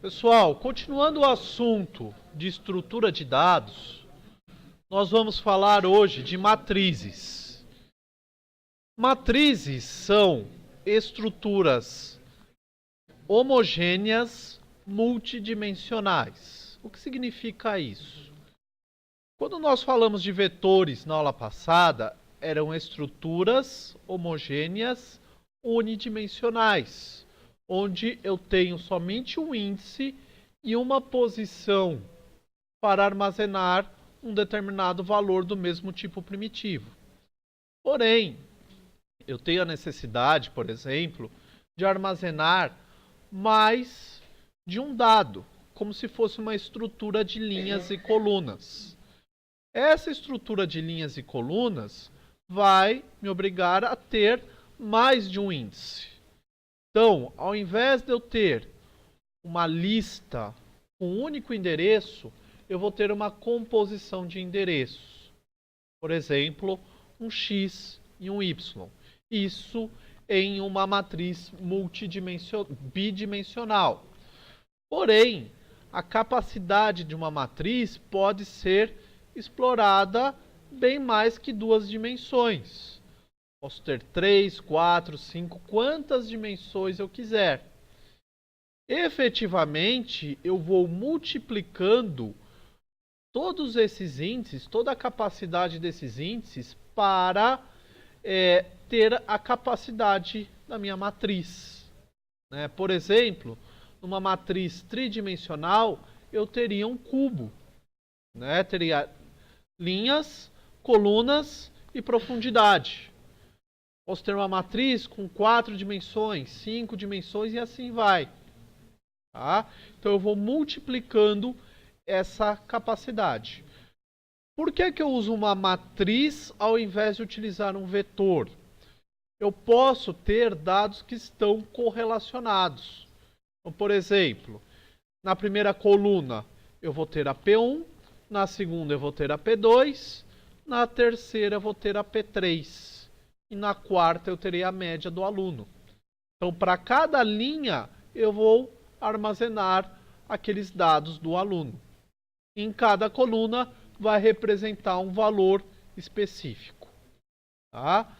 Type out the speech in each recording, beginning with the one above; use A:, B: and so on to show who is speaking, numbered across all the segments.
A: Pessoal, continuando o assunto de estrutura de dados, nós vamos falar hoje de matrizes. Matrizes são estruturas homogêneas multidimensionais. O que significa isso? Quando nós falamos de vetores na aula passada, eram estruturas homogêneas unidimensionais, onde eu tenho somente um índice e uma posição para armazenar um determinado valor do mesmo tipo primitivo. Porém, eu tenho a necessidade, por exemplo, de armazenar mais de um dado, como se fosse uma estrutura de linhas e colunas. Essa estrutura de linhas e colunas vai me obrigar a ter mais de um índice. Então, ao invés de eu ter uma lista com um único endereço, eu vou ter uma composição de endereços. Por exemplo, um X e um Y. Isso em uma matriz bidimensional. Porém, a capacidade de uma matriz pode ser explorada bem mais que duas dimensões. Posso ter 3, 4, 5, quantas dimensões eu quiser. Efetivamente, eu vou multiplicando todos esses índices, toda a capacidade desses índices para ter a capacidade da minha matriz. Por exemplo, numa matriz tridimensional, eu teria um cubo. Teria linhas, colunas e profundidade. Posso ter uma matriz com 4 dimensões, 5 dimensões e assim vai. Tá? Então eu vou multiplicando essa capacidade. Por que eu uso uma matriz ao invés de utilizar um vetor? Eu posso ter dados que estão correlacionados. Então, por exemplo, na primeira coluna eu vou ter a P1, na segunda eu vou ter a P2, na terceira eu vou ter a P3. E na quarta eu terei a média do aluno. Então, para cada linha, eu vou armazenar aqueles dados do aluno. Em cada coluna, vai representar um valor específico. Tá?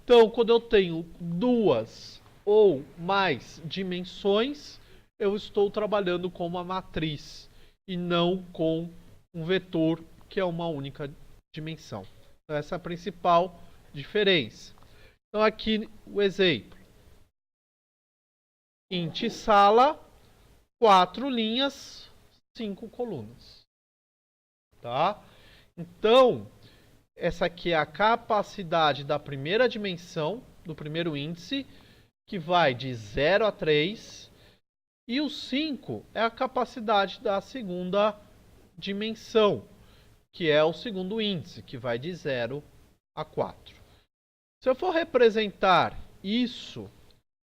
A: Então, quando eu tenho duas ou mais dimensões, eu estou trabalhando com uma matriz e não com um vetor, que é uma única dimensão. Então, essa é a principal diferença. Então aqui o exemplo. Int sala, 4 linhas, 5 colunas. Tá? Então, essa aqui é a capacidade da primeira dimensão, do primeiro índice, que vai de 0 a 3. E o 5 é a capacidade da segunda dimensão, que é o segundo índice, que vai de 0 a 4. Se eu for representar isso,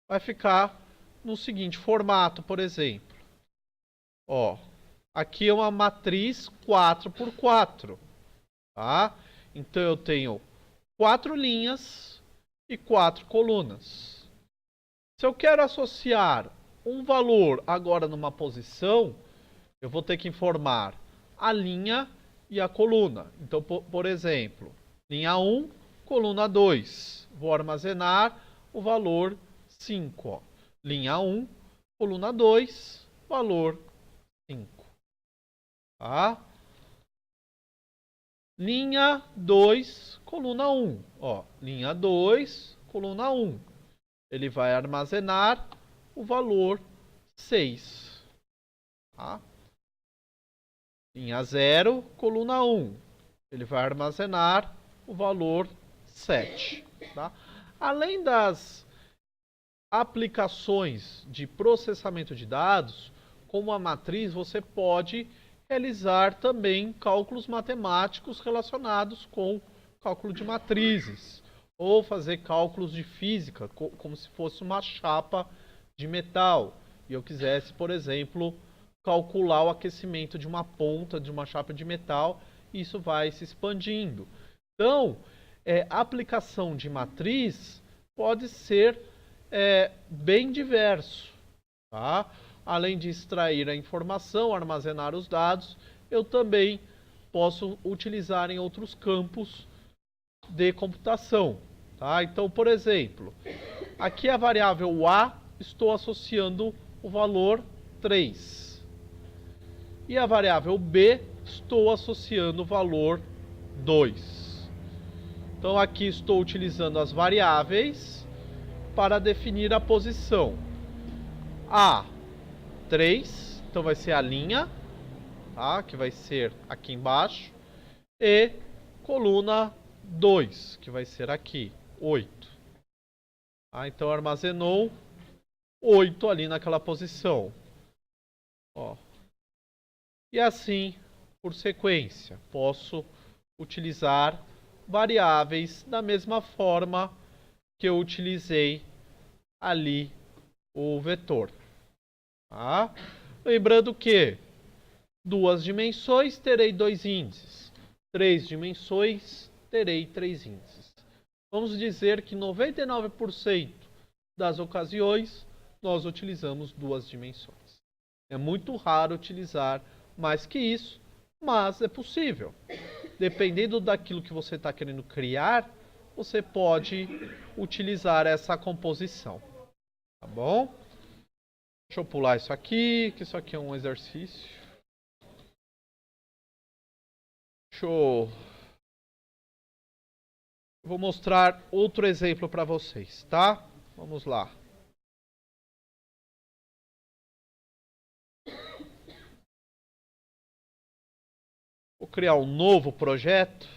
A: vai ficar no seguinte formato, por exemplo. Aqui é uma matriz 4 por 4. Tá? Então eu tenho 4 linhas e 4 colunas. Se eu quero associar um valor agora numa posição, eu vou ter que informar a linha e a coluna. Então, por exemplo, linha 1, coluna 2. Vou armazenar o valor 5. Linha 1, coluna 2, valor 5. Tá? Linha 2, coluna 1. Linha 2, coluna 1. Ele vai armazenar o valor 6. Tá? Linha 0, coluna 1. Ele vai armazenar o valor 7. Tá? Além das aplicações de processamento de dados, como a matriz, você pode realizar também cálculos matemáticos relacionados com cálculo de matrizes, ou fazer cálculos de física, como se fosse uma chapa de metal, e eu quisesse, por exemplo, calcular o aquecimento de uma ponta de uma chapa de metal, e isso vai se expandindo. Então, a aplicação de matriz pode ser bem diverso. Tá? além de extrair a informação, armazenar os dados, eu também posso utilizar em outros campos de computação. Tá? Então, por exemplo, aqui a variável A, estou associando o valor 3. E a variável B, estou associando o valor 2. Então aqui estou utilizando as variáveis para definir a posição. A, 3, então vai ser a linha, tá? Que vai ser aqui embaixo. E coluna 2, que vai ser aqui, 8. Tá? Então armazenou 8 ali naquela posição. Ó. E assim, por sequência, posso utilizar variáveis da mesma forma que eu utilizei ali o vetor. Tá? Lembrando que 2 dimensões terei 2 índices, 3 dimensões terei 3 índices. Vamos dizer que 99% das ocasiões nós utilizamos 2 dimensões. É muito raro utilizar mais que isso, mas é possível. Dependendo daquilo que você está querendo criar, você pode utilizar essa composição. Tá bom? Deixa eu pular isso aqui, que isso aqui é um exercício. Vou mostrar outro exemplo para vocês, tá? Vamos lá. Vou criar um novo projeto.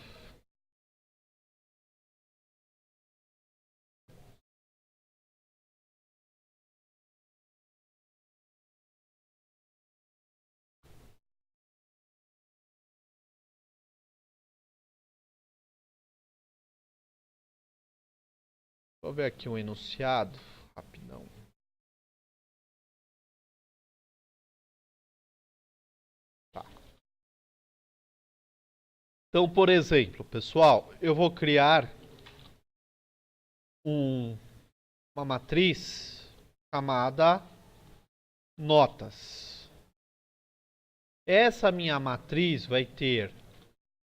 A: Vou ver aqui um enunciado, rapidão. Tá. Então, por exemplo, pessoal, eu vou criar uma matriz chamada notas. Essa minha matriz vai ter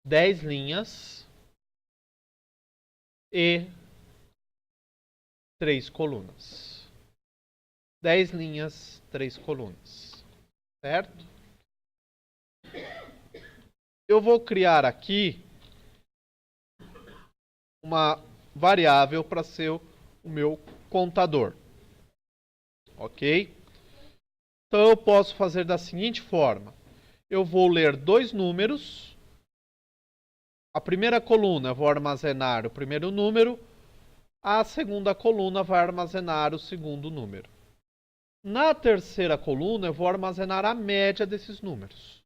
A: 10 linhas e 3 colunas. 10 linhas, 3 colunas. Certo? Eu vou criar aqui uma variável para ser o meu contador. Ok? Então eu posso fazer da seguinte forma. Eu vou ler 2 números. A primeira coluna eu vou armazenar o primeiro número. A segunda coluna vai armazenar o segundo número. Na terceira coluna eu vou armazenar a média desses números.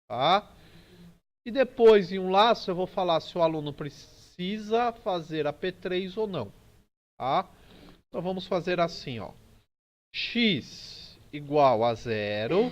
A: Tá? E depois, em um laço, eu vou falar se o aluno precisa fazer a P3 ou não. Tá? Então, vamos fazer assim, ó. X igual a 0